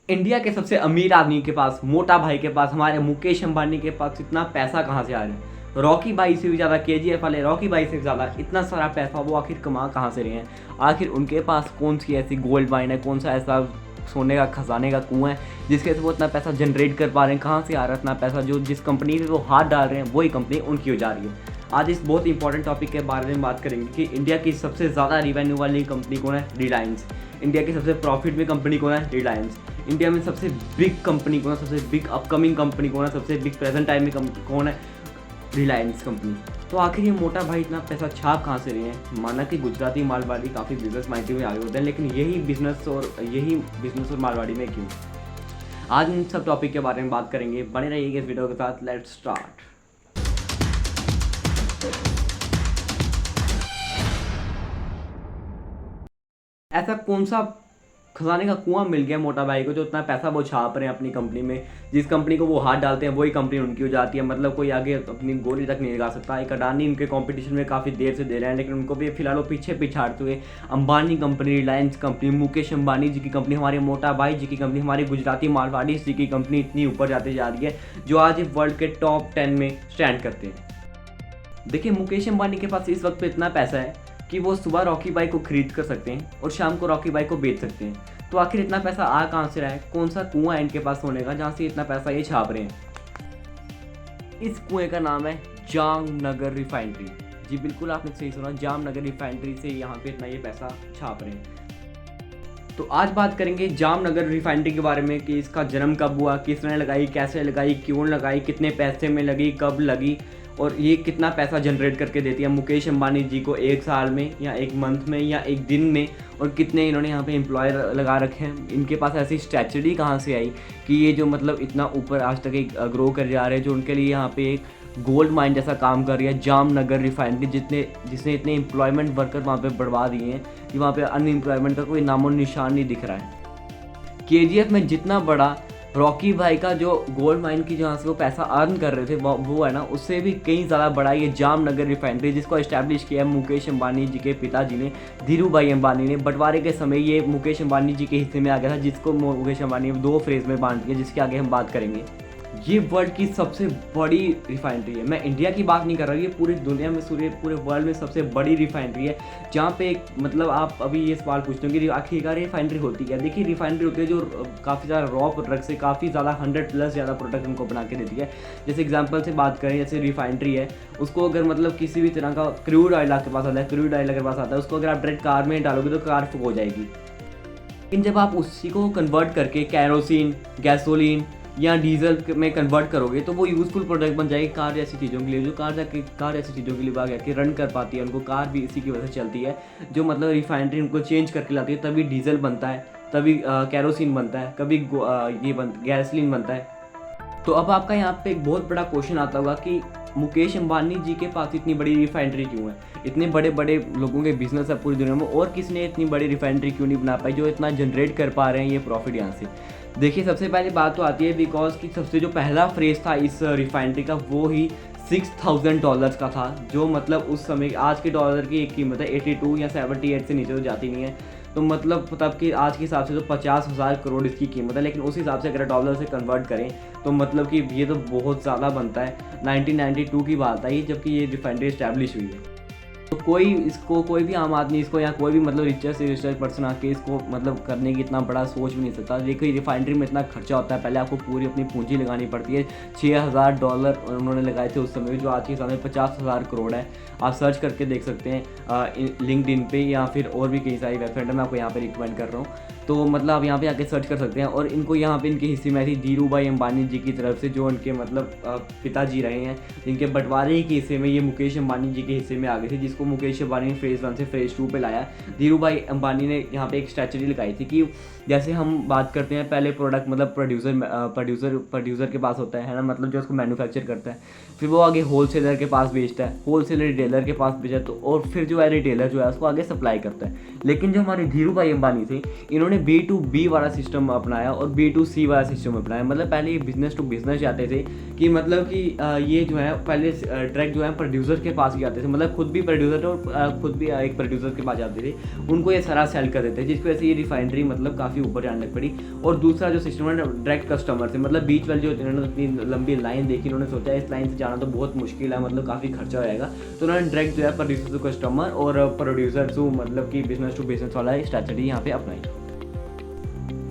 India के सबसे अमीर आदमी के पास, मोटा भाई के पास, हमारे मुकेश अंबानी के पास इतना पैसा कहाँ से आ रहा है? रॉकी भाई से भी ज़्यादा, केजीएफ वाले रॉकी भाई से भी ज़्यादा इतना सारा पैसा वो आखिर कमा कहाँ से रहे हैं? आखिर उनके पास कौन सी ऐसी गोल्ड माइन है, कौन सा ऐसा सोने का खजाने का कुआं है जिसके से वो इतना पैसा जनरेट कर पा रहे हैं? कहाँ से आ रहा है इतना पैसा? जो जिस कंपनी में वो हाथ डाल रहे हैं वही कंपनी उनकी हो जा रही है। आज इस बहुत इंपॉर्टेंट टॉपिक के बारे में बात करेंगे कि इंडिया की सबसे ज़्यादा रिवेन्यू वाली कंपनी कौन है? रिलायंस। इंडिया की सबसे प्रॉफिट में कंपनी कौन है? रिलायंस। इंडिया में सबसे बिग कंपनी कौन है? सबसे बिग अपकमिंग कंपनी कौन है? सबसे बिग प्रेजेंट टाइम में कौन है? रिलायंस कंपनी। तो आखिर ये मोटा भाई इतना पैसा छाप कहाँ से रहे हैं? माना कि गुजराती मारवाड़ी काफ़ी बिजनेस माइंडेड में आगे होते हैं, लेकिन यही बिजनेस और मारवाड़ी में क्यों? आज इन सब टॉपिक के बारे में बात करेंगे। बने रहिए इस वीडियो के साथ। Let's start. ऐसा कौन सा खजाने का कुआं मिल गया मोटा भाई को जो इतना पैसा वो छाप रहे हैं अपनी कंपनी में? जिस कंपनी को वो हाथ डालते हैं वही कंपनी उनकी हो जाती है। मतलब कोई आगे अपनी गोली तक नहीं लगा सकता। एक अडानी उनके कंपटीशन में काफ़ी देर से दे रहे हैं, लेकिन उनको भी फिलहाल वो पीछे पिछाड़ते हुए अंबानी कंपनी, रिलायंस कंपनी, मुकेश अंबानी जी की कंपनी, हमारे मोटा भाई जी की कंपनी, हमारी गुजराती मारवाड़ी जी की कंपनी इतनी ऊपर जाती जा रही है जो आज वर्ल्ड के टॉप 10 में स्टैंड करते हैं। देखिए, मुकेश अंबानी के पास इस वक्त पे इतना पैसा है कि वो सुबह रॉकी बाइक को खरीद कर सकते हैं और शाम को रॉकी बाइक को बेच सकते हैं। तो आखिर इतना पैसा आ कहाँ से रहा है? कौन सा कुआं है इनके पास होने का जहाँ से इतना पैसा ये छाप रहे हैं? इस कुएं का नाम है जामनगर रिफाइनरी। जी बिल्कुल, आपने सही सुना, जामनगर रिफाइनरी से यहाँ पे इतना ये पैसा छाप रहे हैं। तो आज बात करेंगे जामनगर रिफाइनरी के बारे में कि इसका जन्म कब हुआ, किसने लगाई, कैसे लगाई, क्यों लगाई, कितने पैसे में लगी, कब लगी और ये कितना पैसा जनरेट करके देती है मुकेश अंबानी जी को एक साल में या एक मंथ में या एक दिन में, और कितने इन्होंने यहाँ पे एम्प्लॉय लगा रखे हैं। इनके पास ऐसी स्ट्रेटजी कहाँ से आई कि ये जो मतलब इतना ऊपर आज तक एक ग्रो कर जा रहे हैं, जो उनके लिए यहाँ पे एक गोल्ड माइन जैसा काम कर रही है जामनगर रिफाइनरी, जिसने इतने एम्प्लॉयमेंट वर्कर वहाँ पे बढ़वा दिए हैं कि वहाँ पे अनएम्प्लॉयमेंट का कोई नामो निशान नहीं दिख रहा है। केजीएफ में जितना बड़ा रॉकी भाई का जो गोल्ड माइन की जहाँ से वो पैसा अर्न कर रहे थे वो है ना, उससे भी कहीं ज़्यादा बड़ा ये जामनगर रिफाइनरी, जिसको इस्टेब्लिश किया है मुकेश अंबानी जी के पिताजी ने, धीरू भाई अंबानी ने। बंटवारे के समय ये मुकेश अंबानी जी के हिस्से में आ गया था, जिसको मुकेश अंबानी ने 2 फेज में बांट दिया, जिसके आगे हम बात करेंगे। ये वर्ल्ड की सबसे बड़ी रिफाइनरी है। मैं इंडिया की बात नहीं कर रहा हूँ, ये पूरी दुनिया में, पूरे वर्ल्ड में सबसे बड़ी रिफाइनरी है। जहाँ पे मतलब आप अभी ये सवाल पूछते हो कि आखिरकार रिफाइनरी होती है। देखिए, रिफाइनरी होती है जो काफ़ी ज़्यादा रॉ प्रोडक्ट से काफ़ी ज़्यादा 100+ ज़्यादा प्रोडक्ट उनको बना के देती है। जैसे एग्जाम्पल से बात करें, जैसे रिफाइनरी है, उसको अगर मतलब किसी भी तरह का क्रूड ऑयल आपके पास आता है, क्रूड ऑयल अगर पास आता है, उसको अगर आप डायरेक्ट कार में डालोगे तो कार फुक हो जाएगी। लेकिन जब आप उसी को कन्वर्ट करके कैरोसिन, गैसोलीन या डीजल में कन्वर्ट करोगे तो वो यूज़फुल प्रोडक्ट बन जाएगी कार जैसी चीज़ों के लिए, जो कार जैसी चीज़ों के लिए आगे आके रन कर पाती है। उनको कार भी इसी की वजह से चलती है, जो मतलब रिफाइनरी उनको चेंज करके लाती है, तभी डीजल बनता है, तभी कैरोसिन बनता है, कभी गैसोलीन बनता है। तो अब आपका यहाँ पे एक बहुत बड़ा क्वेश्चन आता होगा कि मुकेश अंबानी जी के पास इतनी बड़ी रिफाइनरी क्यों है? इतने बड़े बड़े लोगों के बिजनेस है पूरी दुनिया में, और किसने इतनी बड़ी रिफाइनरी क्यों नहीं बना पाई जो इतना जनरेट कर पा रहे हैं ये प्रॉफिट यहाँ से? देखिए, सबसे पहले बात तो आती है बिकॉज कि सबसे जो पहला फ्रेज था इस रिफाइनरी का वो ही $6,000 का था, जो मतलब उस समय आज के डॉलर की एक कीमत है 82 या 78 से नीचे तो जाती नहीं है। तो मतलब तब कि आज के हिसाब से तो 50,000 करोड़ इसकी कीमत है, लेकिन उस हिसाब से अगर डॉलर से कन्वर्ट करें तो मतलब कि ये तो बहुत ज़्यादा बनता है। 1992 की बात आई जबकि ये रिफाइनरी इस्टेब्लिश हुई है। तो कोई भी आम आदमी इसको या कोई भी मतलब रिचर पर्सन आके इसको मतलब करने की इतना बड़ा सोच भी नहीं सकता। देखिए, रिफाइनरी में इतना खर्चा होता है, पहले आपको पूरी अपनी पूंजी लगानी पड़ती है। $6,000 उन्होंने लगाए थे उस समय, जो आज के हिसाब में 50,000 करोड़ है। आप सर्च करके देख सकते हैं लिंक्डइन पे या फिर और भी कई सारी वेबसाइट है, मैं आपको यहाँ पे रिकमेंड कर रहा हूँ। तो मतलब आप यहाँ पे आके सर्च कर सकते हैं। और इनको यहाँ पे इनके हिस्से में थी धीरू भाई अंबानी जी की तरफ से, जो उनके मतलब पिताजी रहे हैं, जिनके बंटवारे के हिस्से में ये मुकेश अंबानी जी के हिस्से में आ गए थे, जिसको मुकेश अंबानी ने फेज़ 1 से फेज़ 2 पे लाया। धीरू भाई अंबानी ने यहाँ पे एक स्ट्रेटजी लगाई थी कि जैसे हम बात करते हैं, पहले प्रोडक्ट मतलब प्रोड्यूसर के पास होता है ना, मतलब जो उसको मैन्युफैक्चर करता है, फिर वो आगे होलसेलर के पास बेचता है, होलसेलर रिटेलर के पास बेचता है, तो और फिर जो है रिटेलर जो है उसको आगे सप्लाई करता है। लेकिन जो हमारे धीरू भाई अंबानी थे, इन्होंने इन्होंने B2B वाला सिस्टम अपनाया और B2C वाला सिस्टम अपनाया। मतलब पहले ये बिज़नेस टू बिज़नेस जाते थे कि मतलब कि ये जो है पहले डायरेक्ट जो है प्रोड्यूसर के पास ही जाते थे, मतलब खुद भी प्रोड्यूसर थे और खुद भी एक प्रोड्यूसर के पास जाते थे, उनको ये सारा सेल कर देते थे, जिसकी वजह से ये रिफाइनरी मतलब काफ़ी ऊपर जाने लग पड़ी। और दूसरा जो सिस्टम है डायरेक्ट कस्टमर से, मतलब बीच वाले जो इन्होंने इतनी लंबी लाइन देखी, इन्होंने सोचा इस लाइन से जाना तो बहुत मुश्किल है, मतलब काफ़ी खर्चा हो जाएगा, तो उन्होंने डायरेक्ट जो है प्रोड्यूसर टू कस्टमर और प्रोड्यूसर टू मतलब कि बिजनेस टू बिजनेस वाला स्ट्रैटेजी यहाँ पे अपनाई।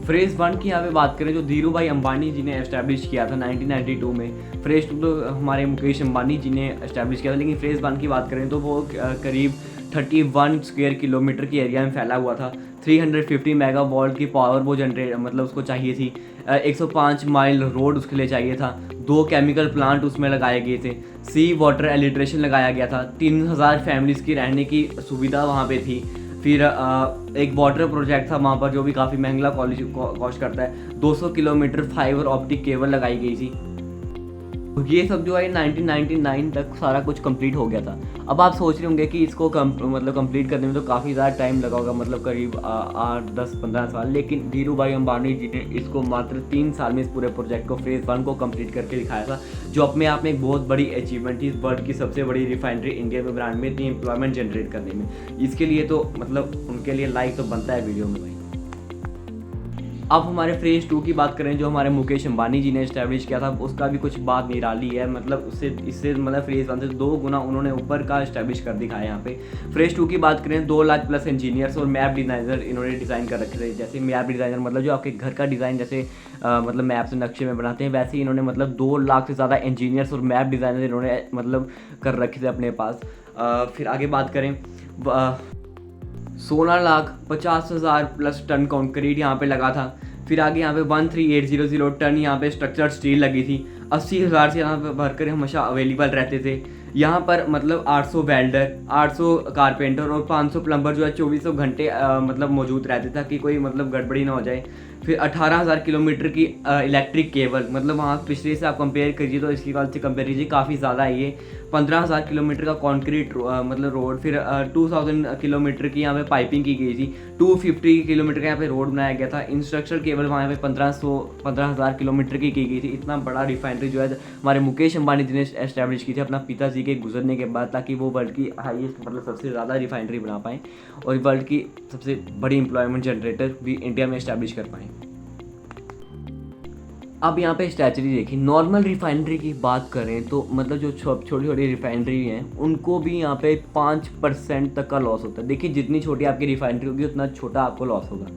फेज़ 1 की यहाँ पे बात करें जो धीरू भाई अंबानी जी ने एस्टैब्लिश किया था 1992 में। फेज़ 2 तो हमारे मुकेश अंबानी जी ने एस्टैब्लिश किया था, लेकिन फेज़ 1 की बात करें तो वो करीब 31 स्क्वायर किलोमीटर की एरिया में फैला हुआ था। 350 मेगावाट की पावर वो जनरेट मतलब उसको चाहिए थी। 105 माइल रोड उसके लिए चाहिए था। 2 केमिकल प्लांट उसमें लगाए गए थे। सी वाटर एलिट्रेशन लगाया गया था। 3000 फैमिलीज़ की रहने की सुविधा वहाँ पे थी। फिर एक वाटर प्रोजेक्ट था वहाँ पर जो भी काफ़ी महंगा कॉस्ट करता है। 200 किलोमीटर फाइबर ऑप्टिक केबल लगाई गई थी। ये सब जो है 1999 तक सारा कुछ कंप्लीट हो गया था। अब आप सोच रहे होंगे कि इसको मतलब कंप्लीट करने में तो काफ़ी ज़्यादा टाइम लगा होगा, मतलब करीब 8, 10, 15 साल, लेकिन धीरू भाई अंबानी जी ने इसको मात्र 3 साल में इस पूरे प्रोजेक्ट को फेज़ 1 को कंप्लीट करके दिखाया था, जो अपने आप में एक बहुत बड़ी अचीवमेंट थी। वर्ल्ड की सबसे बड़ी रिफाइनरी इंडिया में ब्रांड में इतनी एम्प्लॉयमेंट जनरेट करने में, इसके लिए तो मतलब उनके लिए लाइक तो बनता है वीडियो में भाई। अब हमारे फेज़ 2 की बात करें जो हमारे मुकेश अंबानी जी ने इस्टेब्लिश किया था, उसका भी कुछ बात निराली है, मतलब इससे मतलब फेज़ 1 से 2 गुना उन्होंने ऊपर का इस्टेब्लिश कर दिखाया यहाँ पे। फेज़ 2 की बात करें 2 लाख प्लस इंजीनियर्स और मैप डिज़ाइनर इन्होंने डिज़ाइन कर रखे थे। जैसे मैप डिज़ाइनर मतलब जो आपके घर का डिज़ाइन जैसे मतलब मैप से नक्शे में बनाते हैं, वैसे ही इन्होंने मतलब 2 लाख से ज़्यादा इंजीनियर्स और मैप डिज़ाइनर इन्होंने मतलब कर रखे थे अपने पास। फिर आगे बात करें 16,50,000 प्लस टन कंक्रीट यहाँ पे लगा था। फिर आगे यहाँ पे 13,800 टन यहाँ पे स्ट्रक्चर स्टील लगी थी। 80,000 से यहाँ पे वर्कर हमेशा अवेलेबल रहते थे। यहाँ पर मतलब 800 वेल्डर, 800 कारपेंटर और 500 प्लम्बर जो है 2400 घंटे मतलब मौजूद रहते था कि कोई मतलब गड़बड़ी ना हो जाए। फिर 18,000 किलोमीटर की इलेक्ट्रिक केबल, मतलब वहाँ पिछले से आप कंपेयर करिए तो इसकी बात से कंपेयर कीजिए काफ़ी ज़्यादा है ये। 15,000 किलोमीटर का कॉन्क्रीट मतलब रोड। फिर 2000 किलोमीटर की यहाँ पे पाइपिंग की गई थी। 250 किलोमीटर का यहाँ पे रोड बनाया गया था। इंस्ट्रक्चर केबल वहाँ पे 15,000 किलोमीटर की गई थी। इतना बड़ा रिफाइनरी जो है हमारे मुकेश अंबानी जी ने एस्टैब्लिश की थी अपना पिताजी के गुजरने के बाद, ताकि वो वर्ल्ड की हाईएस्ट मतलब सबसे ज़्यादा रिफाइनरी बना पाएँ और वर्ल्ड की सबसे बड़ी एम्प्लॉयमेंट जनरेटर भी इंडिया में एस्टैब्लिश कर पाएँ। अब यहाँ पे स्ट्रैटेजी देखिए, नॉर्मल रिफाइनरी की बात करें तो मतलब जो छोटी छोटी रिफाइनरी हैं उनको भी यहाँ पे 5% तक का लॉस होता है। देखिए जितनी छोटी आपकी रिफाइनरी होगी उतना छोटा आपको लॉस होगा,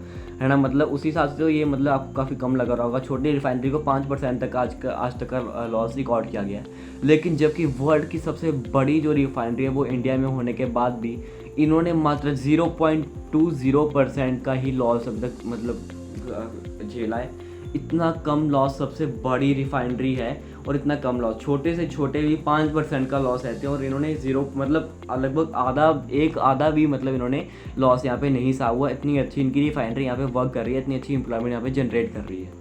है ना। मतलब उसी हिसाब से तो ये मतलब आपको काफ़ी कम लग रहा होगा। छोटी रिफाइनरी को 5% तक आज तक का लॉस रिकॉर्ड किया गया है। लेकिन जबकि वर्ल्ड की सबसे बड़ी जो रिफाइनरी है वो इंडिया में होने के बाद भी इन्होंने मात्र 0.20% का ही लॉस अभी तक मतलब झेला है। इतना कम लॉस सबसे बड़ी रिफाइनरी है और इतना कम लॉस, छोटे से छोटे भी 5% का लॉस रहते हैं और इन्होंने 0 मतलब लगभग आधा भी मतलब इन्होंने लॉस यहाँ पे नहीं सहा हुआ। इतनी अच्छी इनकी रिफाइनरी यहाँ पे वर्क कर रही है, इतनी अच्छी एम्प्लॉयमेंट यहाँ पे जनरेट कर रही है।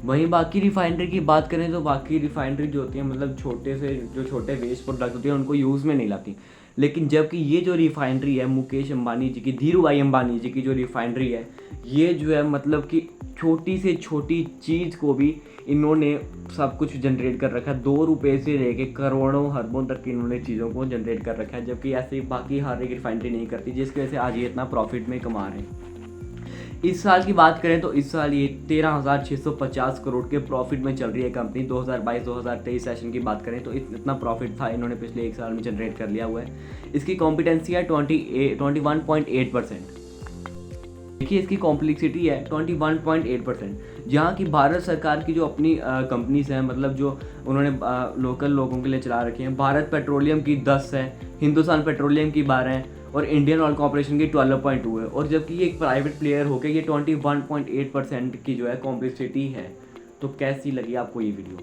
वहीं बाकी रिफाइनरी की बात करें तो बाकी रिफाइनरी जो होती है मतलब छोटे वेस्ट प्रोडक्ट होते हैं उनको यूज़ में नहीं लाती। लेकिन जबकि ये जो रिफाइनरी है मुकेश अंबानी जी की, धीरू भाई अंबानी जी की जो रिफाइनरी है, ये जो है मतलब कि छोटी से छोटी चीज़ को भी इन्होंने सब कुछ जनरेट कर रखा है। 2 रुपये से लेके करोड़ों अरबों तक की इन्होंने चीज़ों को जनरेट कर रखा है, जबकि ऐसे बाकी हर एक रिफाइनरी नहीं करती, जिसकी वजह से आज ये इतना प्रॉफिट में कमा रहे हैं। इस साल की बात करें तो इस साल ये 13,650 करोड़ के प्रॉफिट में चल रही है कंपनी। 2022-2023 सेशन की बात करें तो इतना प्रॉफिट था इन्होंने पिछले 1 साल में जनरेट कर लिया हुआ है। इसकी कॉम्पिटेंसी है 21.8%। देखिए इसकी कॉम्प्लेक्सिटी है 21.8%। जहाँ की भारत सरकार की जो अपनी कंपनीज हैं मतलब जो उन्होंने लोकल लोगों के लिए चला रखी हैं, भारत पेट्रोलियम की 10 है, हिंदुस्तान पेट्रोलियम की 12 है और इंडियन ऑयल कॉर्पोरेशन की 12.2 है। और जबकि ये एक प्राइवेट प्लेयर होकर ये 21.8% की जो है कॉम्प्लेक्सिटी है। तो कैसी लगी आपको ये वीडियो?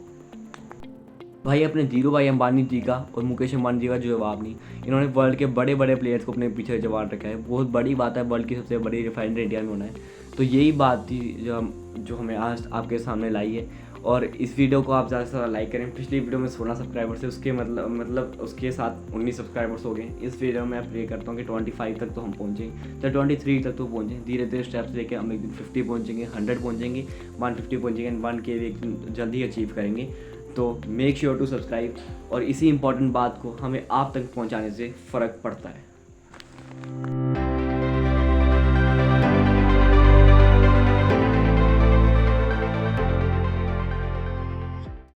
भाई अपने धीरू भाई अंबानी जी का और मुकेश अंबानी जी का जो जवाब नहीं, इन्होंने वर्ल्ड के बड़े बड़े प्लेयर्स को अपने पीछे जवाब रखा है। बहुत बड़ी बात है, वर्ल्ड की सबसे बड़ी रिफाइनरी इंडिया में होना है। तो यही बात थी जो हमें आज आपके सामने लाई है। और इस वीडियो को आप ज़्यादा से ज़्यादा लाइक करें। पिछली वीडियो में 16 सब्सक्राइबर्स थे, उसके मतलब उसके साथ 19 सब्सक्राइबर्स हो गए। इस वीडियो में मैं प्रे करता हूँ कि 25 तक तो हम पहुँचें, तो 23 तक तो पहुँचें। धीरे धीरे स्टेप्स लेके हम एक दिन 50 पहुँचेंगे, 100 पहुँचेंगे, 150 पहुँचेंगे एंड 1K एक दिन जल्दी अचीव करेंगे। तो मेक श्योर टू सब्सक्राइब। और इसी इंपॉर्टेंट बात को हमें आप तक पहुँचाने से फ़र्क पड़ता है।